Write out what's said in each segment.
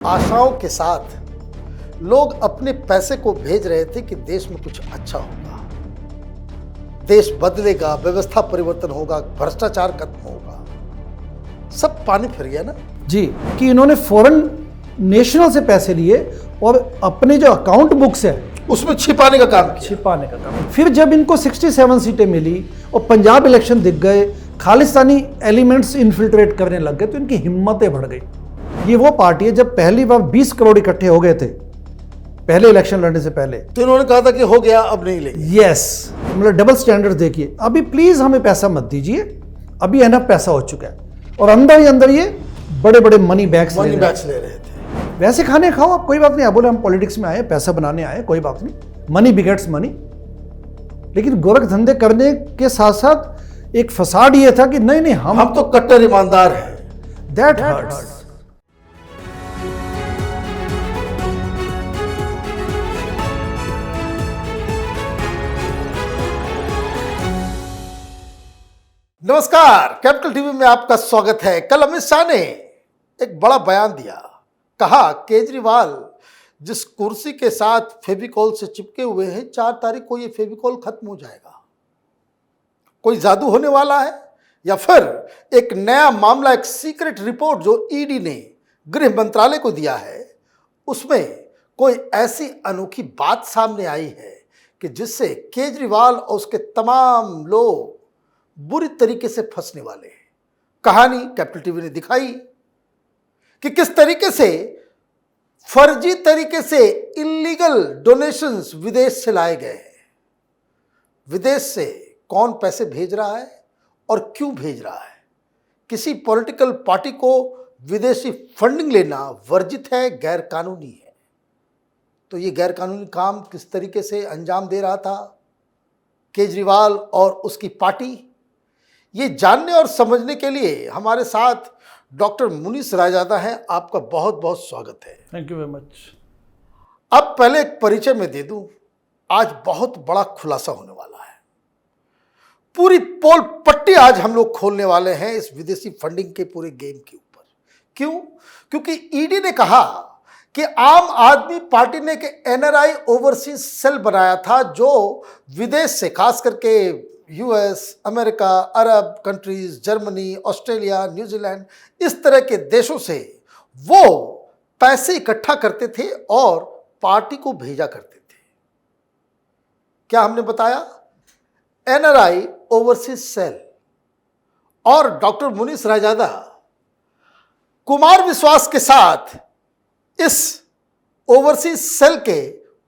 आशाओं के साथ लोग अपने पैसे को भेज रहे थे कि देश में कुछ अच्छा होगा, देश बदलेगा, व्यवस्था परिवर्तन होगा, भ्रष्टाचार खत्म होगा। सब पानी फिर गया ना जी, कि इन्होंने फॉरेन नेशनल से पैसे लिए और अपने जो अकाउंट बुक्स है उसमें छिपाने का काम किया। छिपाने का काम। फिर जब इनको 67 सीटें मिली और पंजाब इलेक्शन दिख गए, खालिस्तानी एलिमेंट्स इन्फिल्ट्रेट करने लग गए, तो इनकी हिम्मतें बढ़ गई। ये वो पार्टी है जब पहली बार 20 करोड़ इकट्ठे हो गए थे पहले इलेक्शन लड़ने से पहले, तो इन्होंने कहा था कि हो गया अब नहीं लेंगे। यस, मतलब डबल स्टैंडर्ड देखिए। अभी प्लीज हमें पैसा मत दीजिए, अभी एनफ पैसा हो चुका है। और अंदर ही अंदर ये बड़े बड़े मनी बैग्स ले रहे थे। वैसे खाने खाओ आप, कोई बात नहीं। आप बोले हम पॉलिटिक्स में आए, पैसा बनाने आए, कोई बात नहीं, मनी बिगेट्स मनी। लेकिन गोरख धंधे करने के साथ साथ एक फसाड ये था कि नहीं नहीं हम तो कट्टर ईमानदार हैं। That hurts. नमस्कार, कैपिटल टीवी में आपका स्वागत है। कल अमित शाह ने एक बड़ा बयान दिया। कहा केजरीवाल जिस कुर्सी के साथ फेविकॉल से चिपके हुए हैं, 4 तारीख को ये फेविकॉल खत्म हो जाएगा। कोई जादू होने वाला है या फिर एक नया मामला, एक सीक्रेट रिपोर्ट जो ईडी ने गृह मंत्रालय को दिया है, उसमें कोई ऐसी अनोखी बात सामने आई है कि जिससे केजरीवाल और उसके तमाम लोग बुरी तरीके से फंसने वाले हैं। कहानी कैपिटल टीवी ने दिखाई कि किस तरीके से फर्जी तरीके से इलीगल डोनेशंस विदेश से लाए गए हैं। विदेश से कौन पैसे भेज रहा है और क्यों भेज रहा है। किसी पॉलिटिकल पार्टी को विदेशी फंडिंग लेना वर्जित है, गैर कानूनी है। तो ये गैर कानूनी काम किस तरीके से अंजाम दे रहा था केजरीवाल और उसकी पार्टी, ये जानने और समझने के लिए हमारे साथ डॉक्टर मुनीश रायजादा हैं। आपका बहुत बहुत स्वागत है। Thank you very much. अब पहले एक परिचय में दे दूं, आज बहुत बड़ा खुलासा होने वाला है। पूरी पोल पट्टी आज हम लोग खोलने वाले हैं इस विदेशी फंडिंग के पूरे गेम के ऊपर। क्यों? क्योंकि ईडी ने कहा कि आम आदमी पार्टी ने एक एनआरआई ओवरसीज सेल बनाया था जो विदेश से, खास करके यूएस, अमेरिका, अरब कंट्रीज, जर्मनी, ऑस्ट्रेलिया, न्यूजीलैंड, इस तरह के देशों से वो पैसे इकट्ठा करते थे और पार्टी को भेजा करते थे। क्या हमने बताया? NRI overseas cell. और डॉक्टर मुनीश रायजादा कुमार विश्वास के साथ इस ओवरसीज सेल के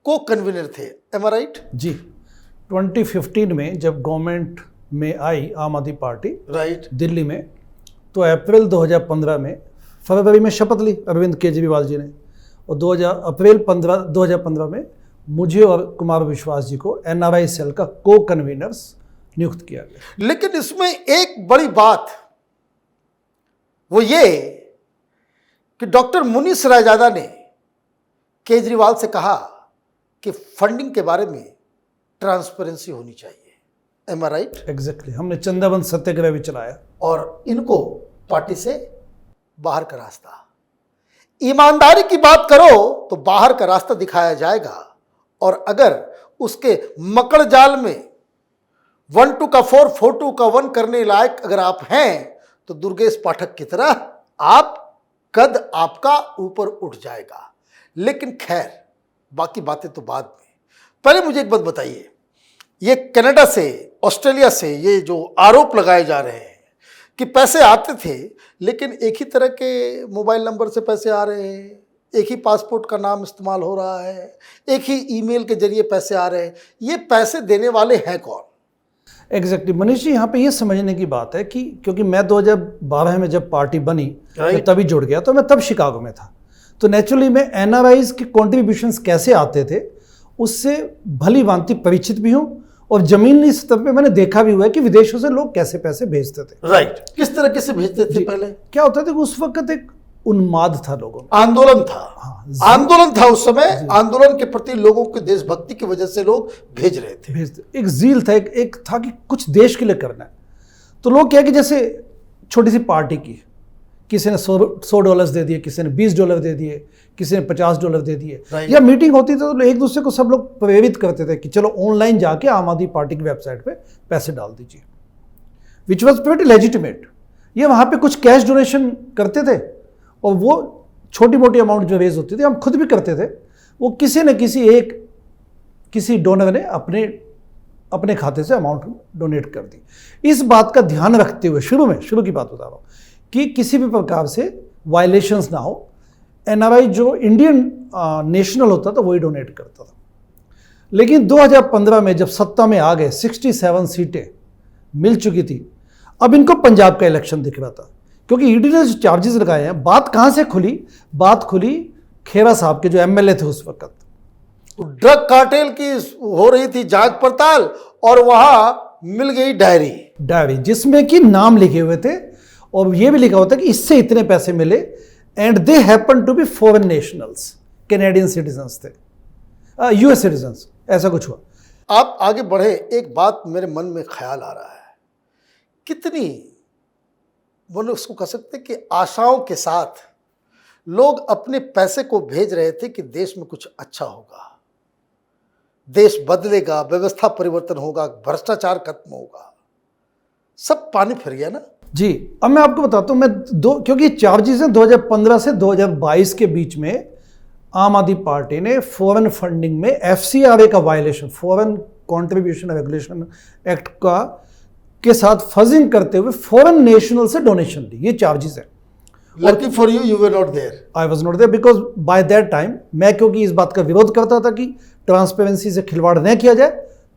को कन्वीनर थे। एम आई राइट? जी, 2015 में जब गवर्नमेंट में आई आम आदमी पार्टी राइट दिल्ली में, तो अप्रैल 2015 में, फरवरी में शपथ ली अरविंद केजरीवाल जी ने, और अप्रैल 2015 में मुझे और कुमार विश्वास जी को एनआरआई सेल का को कन्वीनर्स नियुक्त किया गया। लेकिन इसमें एक बड़ी बात वो ये कि डॉक्टर मुनीश रायजादा ने केजरीवाल से कहा कि फंडिंग के बारे में ट्रांसपेरेंसी होनी चाहिए। एम आई राइट? एग्जैक्टली। हमने चंदाबंद सत्याग्रह भी चलाया और इनको पार्टी से बाहर का रास्ता, ईमानदारी की बात करो तो बाहर का रास्ता दिखाया जाएगा। और अगर उसके मकड़ जाल में 1 2 का 4 4 2 का 1 करने लायक अगर आप हैं तो दुर्गेश पाठक की तरह आप कद आपका ऊपर उठ जाएगा। लेकिन खैर, बाकी बातें तो बाद में। पहले मुझे एक बात बताइए, ये कनाडा से, ऑस्ट्रेलिया से ये जो आरोप लगाए जा रहे हैं कि पैसे आते थे लेकिन एक ही तरह के मोबाइल नंबर से पैसे आ रहे हैं, एक ही पासपोर्ट का नाम इस्तेमाल हो रहा है, एक ही ईमेल के जरिए पैसे आ रहे हैं, ये पैसे देने वाले हैं कौन? एग्जैक्टली मनीष जी, यहाँ पे ये समझने की बात है कि क्योंकि मैं 2012 में जब पार्टी बनी मैं तभी जुड़ गया, तो मैं तब शिकागो में था। तो नेचुरली मैं एनआरआईज के कॉन्ट्रीब्यूशंस कैसे आते थे उससे भली भांति परिचित भी हूँ, और जमीनी स्तर पे मैंने देखा भी हुआ है कि विदेशों से लोग कैसे पैसे भेजते थे। राइट। किस तरह से भेजते थे? पहले क्या होता था कि उस वक्त एक उन्माद था लोगों में, आंदोलन था। हाँ, आंदोलन था उस समय। आंदोलन के प्रति लोगों की देशभक्ति की वजह से लोग भेज रहे थे। एक जील था, एक था कि कुछ देश के लिए करना है। तो लोग क्या कि जैसे छोटी सी पार्टी की किसी ने $100 दे दिए, किसी ने $20 दे दिए, किसी ने $50 दे दिए। Right. या मीटिंग होती थी तो एक दूसरे को सब लोग प्रेरित करते थे कि चलो ऑनलाइन जाके आम आदमी पार्टी की वेबसाइट पे पैसे डाल दीजिए, विच वॉज प्रीटी लेजिटिमेट। ये वहाँ पे कुछ कैश डोनेशन करते थे और वो छोटी मोटी अमाउंट जो रेज होती थी हम खुद भी करते थे, वो किसी न किसी डोनर ने अपने खाते से अमाउंट डोनेट कर दी। इस बात का ध्यान रखते हुए शुरू की बात बता रहा हूँ कि किसी भी प्रकार से वायलेशंस ना हो। एनआरआई जो इंडियन नेशनल होता था वही डोनेट करता था। लेकिन 2015 में जब सत्ता में आ गए, 67 सीटें मिल चुकी थी, अब इनको पंजाब का इलेक्शन दिख रहा था, क्योंकि ईडी ने जो चार्जेस लगाए हैं, बात कहाँ से खुली? बात खुली खेरा साहब के जो एमएलए थे उस वक्त। ड्रग कार्टेल की हो रही थी जांच पड़ताल और वहां मिल गई डायरी जिसमें कि नाम लिखे हुए थे और ये भी लिखा होता कि इससे इतने पैसे मिले, and they happen to be foreign nationals, Canadian citizens थे, यूएस सिटीजन्स, ऐसा कुछ हुआ। आप आगे बढ़े, एक बात मेरे मन में ख्याल आ रहा है, कितनी बोले उसको कह सकते कि आशाओं के साथ लोग अपने पैसे को भेज रहे थे कि देश में कुछ अच्छा होगा, देश बदलेगा, व्यवस्था परिवर्तन होगा, भ्रष्टाचार खत्म होगा, सब पानी फिर गया ना जी। अब मैं आपको बताता हूं, क्योंकि चार्जेस हैं 2015 से 2022 के बीच में आम आदमी पार्टी ने फॉरेन फंडिंग में एफसीआरए का violation, foreign contribution regulation act का के साथ फजिंग करते हुए फॉरेन नेशनल से डोनेशन ली। ये चार्जेस है। Lucky for you were not there. I was not there because by that time मैं, क्योंकि इस बात का विरोध करता था कि ट्रांसपेरेंसी से खिलवाड़ न किया जाए,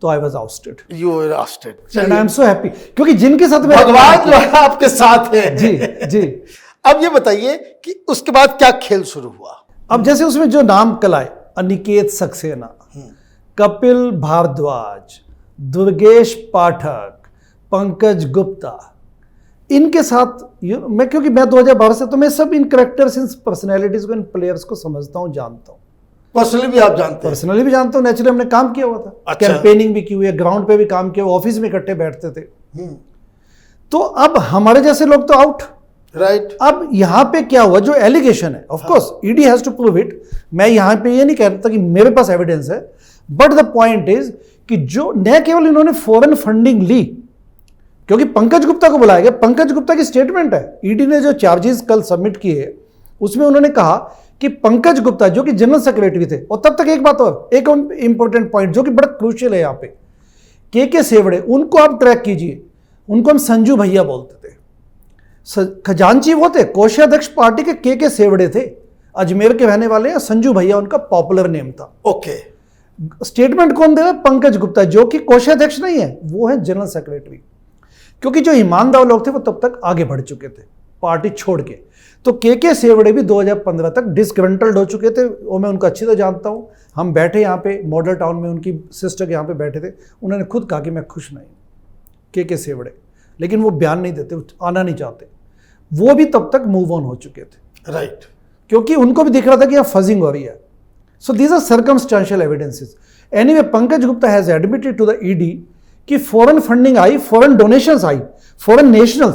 तो I was ousted. You were ousted and I am so happy, क्योंकि जिनके साथ भगवान जो है आपके साथ है। जी। अब ये बताइए कि उसके बाद क्या खेल शुरू हुआ? अब जैसे उसमें जो नाम कल आए, अनिकेत सक्सेना, कपिल भारद्वाज, दुर्गेश पाठक, पंकज गुप्ता, इनके साथ क्योंकि मैं 2012 से, तो मैं सब इन करेक्टर्स, इन पर्सनैलिटीज को, इन प्लेयर्स को समझता हूं, जानता हूं। पर्सनली भी आप जानते हैं? पर्सनली भी जानता हूं, नेचुरली हमने काम किया हुआ था। अच्छा। कैंपेनिंग भी की हुई है, ग्राउंड पे भी काम किया, ऑफिस में इकट्ठे बैठते थे। तो अब हमारे जैसे लोग तो आउट, राइट। अब यहां पे क्या हुआ, जो एलिगेशन है, of course ED has to prove it. मैं यहां पे ये नहीं कह रहा कि मेरे पास एविडेंस है, बट द पॉइंट इज कि जो न केवल इन्होंने फॉरेन फंडिंग ली, क्योंकि पंकज गुप्ता को बुलाया गया, पंकज गुप्ता की स्टेटमेंट है, ईडी ने जो चार्जेस कल सबमिट किए उसमें उन्होंने कहा कि पंकज गुप्ता जो कि जनरल सेक्रेटरी थे, और तब तक एक बात और, एक इंपॉर्टेंट पॉइंट जो कि बड़ा क्रूशियल है यहाँ पे, के सेवड़े, उनको आप ट्रैक कीजिए, उनको हम संजू भैया बोलते थे। खजांची वो थे, कोषाध्यक्ष पार्टी के सेवड़े थे, अजमेर के रहने वाले हैं, संजू भैया उनका पॉपुलर नेम था। ओके। स्टेटमेंट कौन दे रहा है? पंकज गुप्ता, जो कि कोषाध्यक्ष नहीं है, वो है जनरल सेक्रेटरी। क्योंकि जो ईमानदार लोग थे वो तब तक आगे बढ़ चुके थे पार्टी छोड़ के। तो के सेवड़े भी 2015 तक डिसग्रंटल्ड हो चुके थे, और मैं उनको अच्छी तरह जानता हूं। हम बैठे यहाँ पे मॉडल टाउन में, उनकी सिस्टर के यहाँ पे बैठे थे, उन्होंने खुद कहा कि मैं खुश नहीं, के सेवड़े, लेकिन वो बयान नहीं देते, आना नहीं चाहते। वो भी तब तक मूव ऑन हो चुके थे, राइट, क्योंकि उनको भी दिख रहा था कि यहाँ फजिंग हो रही है। So these are circumstantial evidences. Anyway, Pankaj Gupta has admitted to the ED कि फॉरेन फंडिंग आई, फॉरेन डोनेशंस आई, फॉरेन नेशनल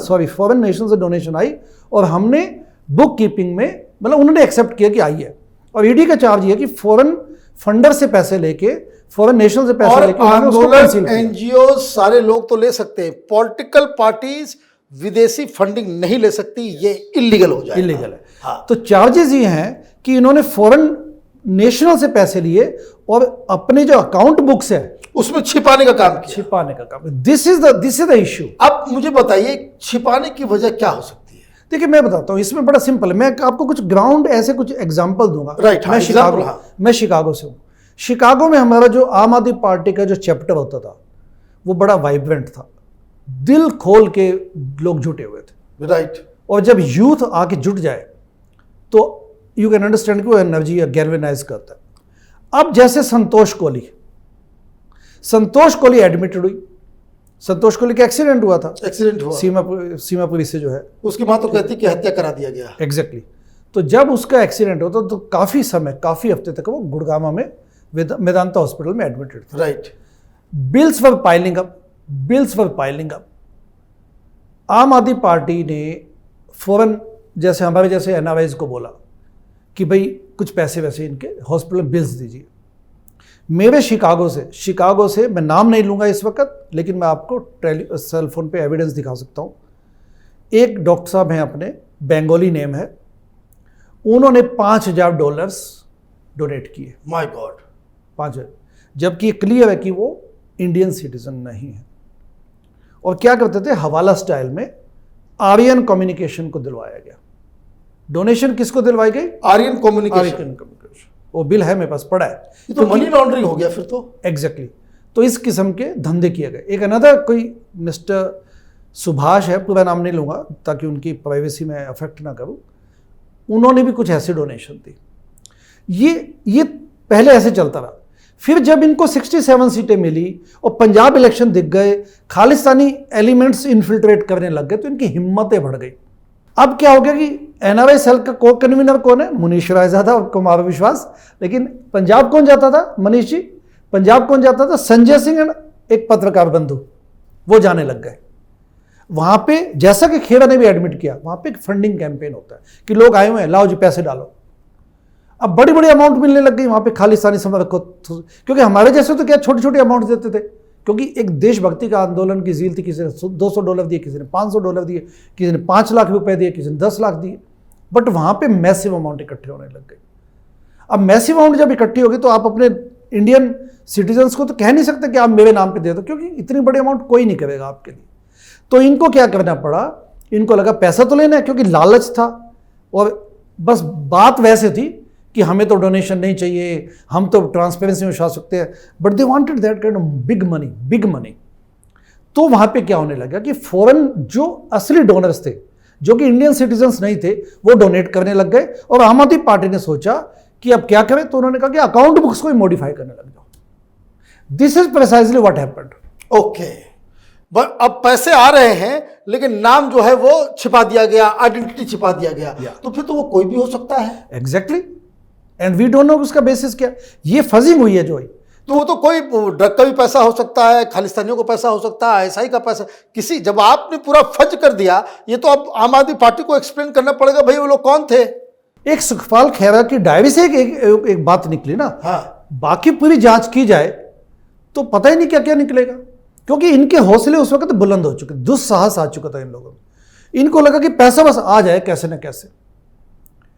से डोनेशन आई, और हमने बुक कीपिंग में, मतलब उन्होंने एक्सेप्ट किया कि आई है। और ईडी का चार्ज ये कि फॉरेन फंडर से पैसे लेके, फॉरेन नेशनल से पैसे लेके, आंदोलन, एनजीओ, सारे लोग तो ले सकते हैं, पॉलिटिकल पार्टीज विदेशी फंडिंग नहीं ले सकती, ये इलीगल हो जाएगा। इलीगल है। हाँ। तो चार्जेस ये हैं कि इन्होंने फॉरेन नेशनल से पैसे लिए और अपने जो अकाउंट बुक्स है उसमें छिपाने का काम किया। छिपाने का काम। This is the issue. अब मुझे बताइए, छिपाने की वजह क्या हो सकती है? देखिए, मैं बताता हूं, इसमें बड़ा सिंपल है। मैं आपको कुछ ग्राउंड ऐसे कुछ एग्जांपल दूंगा। राइट। मैं शिकागो से हूं। शिकागो में हमारा जो आम आदमी पार्टी का जो चैप्टर होता था वो बड़ा वाइब्रेंट था, दिल खोल के लोग जुटे हुए थे। राइट। और जब यूथ आके जुट जाए तो यू कैन अंडरस्टैंड कि वो एनर्जी गैल्वेनाइज करता है। अब जैसे संतोष कोहली एडमिटेड हुई। संतोष कोहली का एक्सीडेंट हुआ था, सीमापुरी से जो है, उसकी मां तो कहती कि हत्या करा दिया गया। एग्जैक्टली। तो जब उसका एक्सीडेंट होता तो काफी हफ्ते तक वो गुड़गामा में मेदांता हॉस्पिटल में एडमिटेड था। राइट। बिल्स वर पाइलिंग अप। आम आदमी पार्टी ने फॉरेन जैसे हमारे जैसे एनआरआईज को बोला कि भाई कुछ पैसे वैसे इनके हॉस्पिटल बिल्स दीजिए। मेरे शिकागो से मैं नाम नहीं लूँगा इस वक्त, लेकिन मैं आपको सेल फोन पे एविडेंस दिखा सकता हूँ। एक डॉक्टर साहब हैं अपने, बेंगोली नेम है, उन्होंने $5,000 डोनेट किए। माय गॉड, 5,000, जबकि क्लियर है कि वो इंडियन सिटीजन नहीं है। और क्या करते थे, हवाला स्टाइल में आर्यन कम्युनिकेशन को दिलवाया गया। डोनेशन किसको दिलवाई गई? आर्यन कम्युनिकेशन। वो बिल है मेरे पास, पड़ा है। ये तो मनी लॉन्ड्रिंग हो गया फिर तो। एग्जैक्टली तो इस किस्म के धंधे किए गए। एक अनदर कोई मिस्टर सुभाष है, पूरा नाम नहीं लूंगा ताकि उनकी प्राइवेसी में अफेक्ट ना करूं, उन्होंने भी कुछ ऐसे डोनेशन दी। ये पहले ऐसे चलता रहा। फिर जब इनको 67 सीटें मिली और पंजाब इलेक्शन दिख गए, खालिस्तानी एलिमेंट्स इन्फिल्ट्रेट करने लग गए, तो इनकी हिम्मतें बढ़ गई। अब क्या हो गया कि एनआरआई सेल का को कन्वीनर कौन है? मुनीश रायजादा और कुमार विश्वास। लेकिन पंजाब कौन जाता था? मनीष जी। पंजाब कौन जाता था? संजय सिंह एंड एक पत्रकार बंधु, वो जाने लग गए वहां पे। जैसा कि खेरा ने भी एडमिट किया, वहां पे एक फंडिंग कैंपेन होता है कि लोग आए हुए हैं, लाओ जी पैसे डालो। अब बड़ी बड़ी अमाउंट मिलने लग गई वहां पे खालिस्तानी समर्थक को, क्योंकि हमारे जैसे तो क्या छोटे छोटे अमाउंट देते थे, क्योंकि एक देशभक्ति का आंदोलन की झील थी। किसी ने $200 दिए, किसी ने $500 दिए, किसी ने 5 लाख रुपए दिए, किसी ने 10 लाख दिए। बट वहां पे मैसिव अमाउंट इकट्ठे होने लग गए। अब मैसिव अमाउंट जब इकट्ठी होगी तो आप अपने इंडियन सिटीजन्स को तो कह नहीं सकते कि आप मेरे नाम पे दे दो, क्योंकि इतनी बड़ी अमाउंट कोई नहीं करेगा आपके लिए। तो इनको क्या करना पड़ा, इनको लगा पैसा तो लेना है, क्योंकि लालच था और बस बात वैसे थी कि हमें तो डोनेशन नहीं चाहिए, हम तो ट्रांसपेरेंसी में विश्वास रखते हैं, but they wanted that kind of big money. तो वहां पे क्या होने लगा कि फॉरेन जो असली डोनर्स थे, जो कि इंडियन सिटीजन्स नहीं थे, वो डोनेट करने लग गए। और आम आदमी पार्टी ने सोचा कि अब क्या करें, तो उन्होंने कहा कि अकाउंट बुक्स को ही मॉडिफाई करने लग जाओ। This is precisely what happened. Okay, but अब पैसे आ रहे हैं लेकिन नाम जो है वो छिपा दिया गया, आइडेंटिटी छिपा दिया गया। तो फिर तो वो कोई भी हो सकता है। Exactly, and we don't know उसका बेसिस क्या। ये फजिंग हुई है जो तो वो तो कोई ड्रग का भी पैसा हो सकता है, खालिस्तानियों का पैसा हो सकता है, आईएसआई का पैसा, किसी, जब आपने पूरा फज कर दिया, ये तो अब आम आदमी पार्टी को एक्सप्लेन करना पड़ेगा भाई वो लोग कौन थे। एक सुखपाल खेरा की डायरी से एक बात निकली ना। हाँ, बाकी पूरी जांच की जाए तो पता ही नहीं क्या क्या निकलेगा, क्योंकि इनके हौसले उस वक्त बुलंद हो चुके, दुस्साहस आ चुका था इन लोगों में। इनको लगा कि पैसा बस आ जाए कैसे ना कैसे,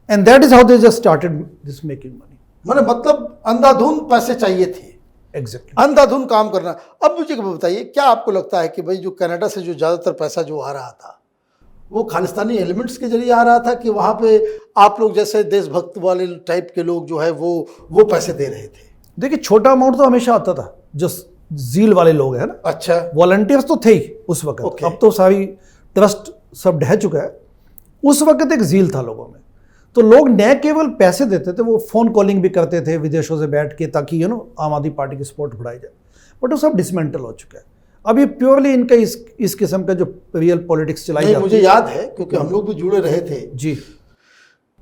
and that is how they just started this making money. मैंने मतलब अंधाधुंध पैसे चाहिए थे। एग्जैक्टली, अंधाधुंध काम करना। अब मुझे बताइए, क्या आपको लगता है कि भाई जो कनाडा से जो ज़्यादातर पैसा जो आ रहा था वो खालिस्तानी एलिमेंट्स के जरिए आ रहा था, कि वहाँ पे आप लोग जैसे देशभक्त वाले टाइप के लोग जो है वो पैसे दे रहे थे? देखिए छोटा अमाउंट तो हमेशा आता था, जो जील वाले लोग हैं ना। अच्छा, वॉलंटियर्स तो थे ही उस वक्त। Okay. अब तो सारी ट्रस्ट सब ढह चुका है। उस वक्त एक जील था लोगों में, तो लोग न केवल पैसे देते थे, वो फोन कॉलिंग भी करते थे विदेशों से बैठ के, ताकि आम आदमी पार्टी की सपोर्ट बढ़ाई जाए। बट वो सब डिसमेंटल हो चुका है। अब ये प्योरली इनका इस किस्म का जो रियल पॉलिटिक्स चलाई जाती है। मुझे याद है क्योंकि हम लोग भी जुड़े रहे थे जी,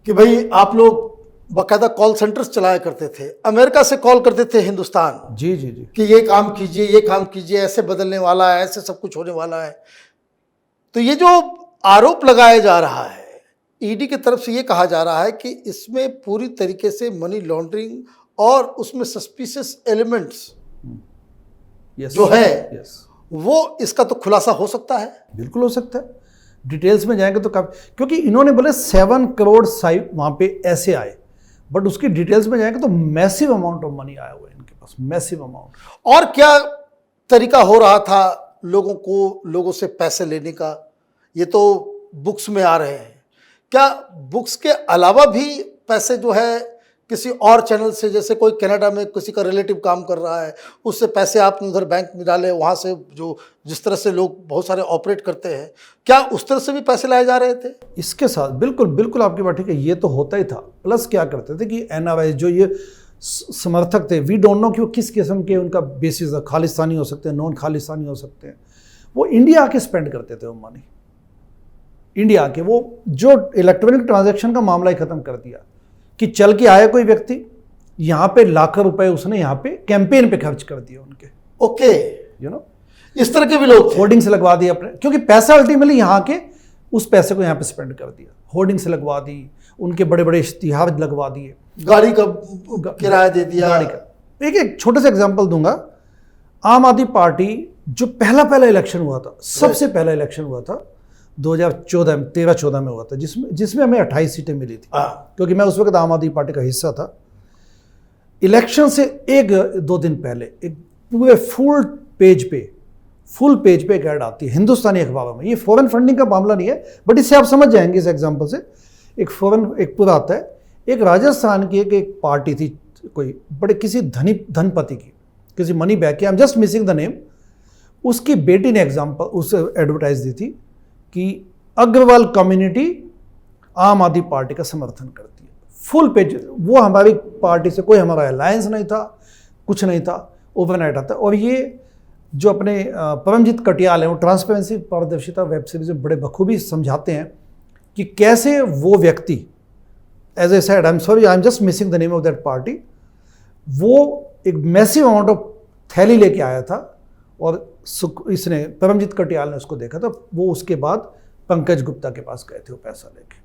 कि भाई आप लोग बाकायदा कॉल सेंटर्स चलाया करते थे, अमेरिका से कॉल करते थे हिंदुस्तान, जी जी जी, कि ये काम कीजिए, ये काम कीजिए, ऐसे बदलने वाला है, ऐसे सब कुछ होने वाला है। तो ये जो आरोप लगाया जा रहा है ईडी की तरफ से, ये कहा जा रहा है कि इसमें पूरी तरीके से मनी लॉन्ड्रिंग और उसमें सस्पिशियस एलिमेंट्स जो है यस, वो, इसका तो खुलासा हो सकता है। बिल्कुल हो सकता है। डिटेल्स में जाएंगे तो काफी, क्योंकि इन्होंने बोले 7 करोड़ साइट वहां पे ऐसे आए, बट उसकी डिटेल्स में जाएंगे तो मैसिव अमाउंट ऑफ मनी आया हुआ है इनके पास, मैसिव अमाउंट। और क्या तरीका हो रहा था लोगों से पैसे लेने का? ये तो बुक्स में आ रहे हैं, क्या बुक्स के अलावा भी पैसे जो है किसी और चैनल से, जैसे कोई कनाडा में किसी का रिलेटिव काम कर रहा है, उससे पैसे आपने उधर बैंक में डाले, वहाँ से जो जिस तरह से लोग बहुत सारे ऑपरेट करते हैं, क्या उस तरह से भी पैसे लाए जा रहे थे? इसके साथ बिल्कुल आपकी बात ठीक है, ये तो होता ही था। प्लस क्या करते थे कि एनआरआई जो ये समर्थक थे, वी डोंट नो कि वो किस किस्म के उनका बेसिस है, खालिस्तानी हो सकते हैं, नॉन खालिस्तानी हो सकते हैं, वो इंडिया आके स्पेंड करते थे वो मनी। इंडिया के वो जो इलेक्ट्रॉनिक ट्रांजैक्शन का मामला ही खत्म कर दिया कि चल के आया कोई व्यक्ति, यहाँ पे लाखों रुपए उसने यहाँ पे कैंपेन पे खर्च कर दिए उनके। ओके, इस तरह के भी लोग थे। होर्डिंग्स लगवा दिए अपने, क्योंकि पैसा अल्टीमेटली यहाँ के उस पैसे को यहाँ पे स्पेंड कर दिया। होर्डिंग्स लगवा दी, उनके बड़े बड़े इश्तिहार लगवा दिए, गाड़ी का किराया दे दिया। गाड़ी का एक छोटा सा एग्जांपल दूंगा। आम आदमी पार्टी जो पहला इलेक्शन हुआ था, सबसे पहला इलेक्शन हुआ था 2013-14 में हुआ था, जिसमें हमें 28 सीटें मिली थी, क्योंकि मैं उस वक्त आम आदमी पार्टी का हिस्सा था। इलेक्शन से 1-2 दिन पहले एक पूरे फुल पेज पे एक ऐड आती है हिंदुस्तानी अखबारों में। ये फॉरेन फंडिंग का मामला नहीं है, बट इससे आप समझ जाएंगे इस एग्जांपल से। एक पूरा आता है, एक राजस्थान की एक पार्टी थी, कोई बड़े किसी धनपति की, किसी मनी बैग की, आई am just missing the name. उसकी बेटी ने उसे एडवर्टाइज दी थी कि अग्रवाल कम्युनिटी आम आदमी पार्टी का समर्थन करती है। फुल पेज, वो हमारी पार्टी से कोई हमारा अलायंस नहीं था, कुछ नहीं था, ओवरनाइट आता है। और ये जो अपने परमजीत कटियाल हैं, वो ट्रांसपेरेंसी पारदर्शिता वेब सीरीज में बड़े बखूबी समझाते हैं कि कैसे वो व्यक्ति, as I said, I am just missing the name of that party, वो एक मैसिव अमाउंट ऑफ थैली लेके आया था और इसने परमजीत कटियाल ने उसको देखा था। वो उसके बाद पंकज गुप्ता के पास गए थे वो पैसा लेके।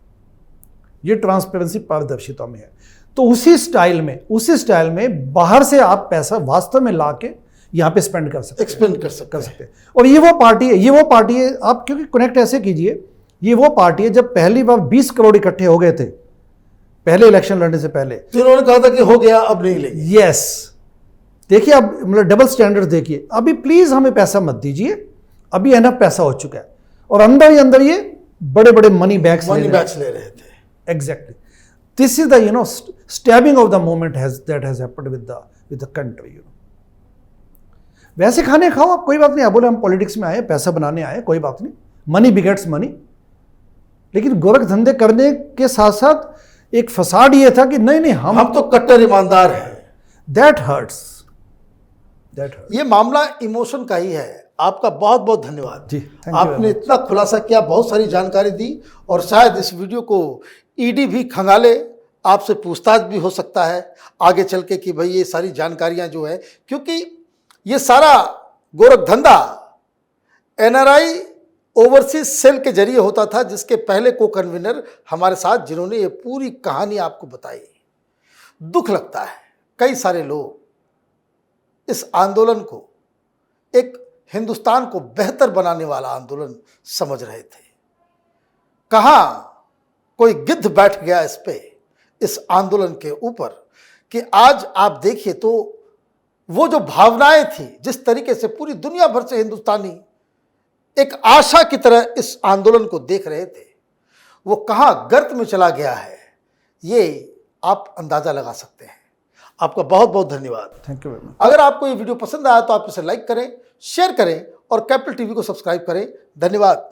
ये ट्रांसपेरेंसी पारदर्शिता में है। तो उसी स्टाइल में बाहर से आप पैसा वास्तव में लाके यहाँ पे स्पेंड कर सकते हैं। और ये वो पार्टी है, आप क्योंकि कनेक्ट ऐसे कीजिए, ये वो पार्टी है जब पहली बार 20 करोड़ इकट्ठे हो गए थे पहले इलेक्शन लड़ने से पहले, तो उन्होंने कहा था कि हो गया, अब नहीं लेंगे। यस, देखिए अब मतलब डबल स्टैंडर्ड देखिए। अभी प्लीज हमें पैसा मत दीजिए, अभी एनफ पैसा हो चुका है। और अंदर ही अंदर ये बड़े बड़े मनी बैग्स ले रहे थे। Exactly, this is the stabbing of the moment that has happened with the country. वैसे खाने खाओ आप, कोई बात नहीं। आप बोले हम पॉलिटिक्स में आए, पैसा बनाने आए, कोई बात नहीं, मनी बिगेट्स मनी। लेकिन गोरख धंधे करने के साथ साथ एक फसाड ये था कि नहीं हम तो कट्टर ईमानदार हैं। That hurts. ये मामला इमोशन का ही है। आपका बहुत बहुत धन्यवाद जी, आपने इतना खुलासा किया, बहुत सारी जानकारी दी, और शायद इस वीडियो को ईडी भी खंगाले, आपसे पूछताछ भी हो सकता है आगे चल के कि भाई ये सारी जानकारियां जो है, क्योंकि ये सारा गोरख धंधा एनआरआई ओवरसीज सेल के जरिए होता था, जिसके पहले को कन्वीनर हमारे साथ, जिन्होंने ये पूरी कहानी आपको बताई। दुख लगता है, कई सारे लोग इस आंदोलन को एक हिंदुस्तान को बेहतर बनाने वाला आंदोलन समझ रहे थे। कहाँ कोई गिद्ध बैठ गया इस आंदोलन के ऊपर कि आज आप देखिए तो वो जो भावनाएं थी, जिस तरीके से पूरी दुनिया भर से हिंदुस्तानी एक आशा की तरह इस आंदोलन को देख रहे थे, वो कहाँ गर्त में चला गया है, ये आप अंदाजा लगा सकते हैं। आपका बहुत बहुत धन्यवाद। Thank you very much. अगर आपको ये वीडियो पसंद आया तो आप इसे लाइक करें, शेयर करें और कैपिटल टीवी को सब्सक्राइब करें। धन्यवाद।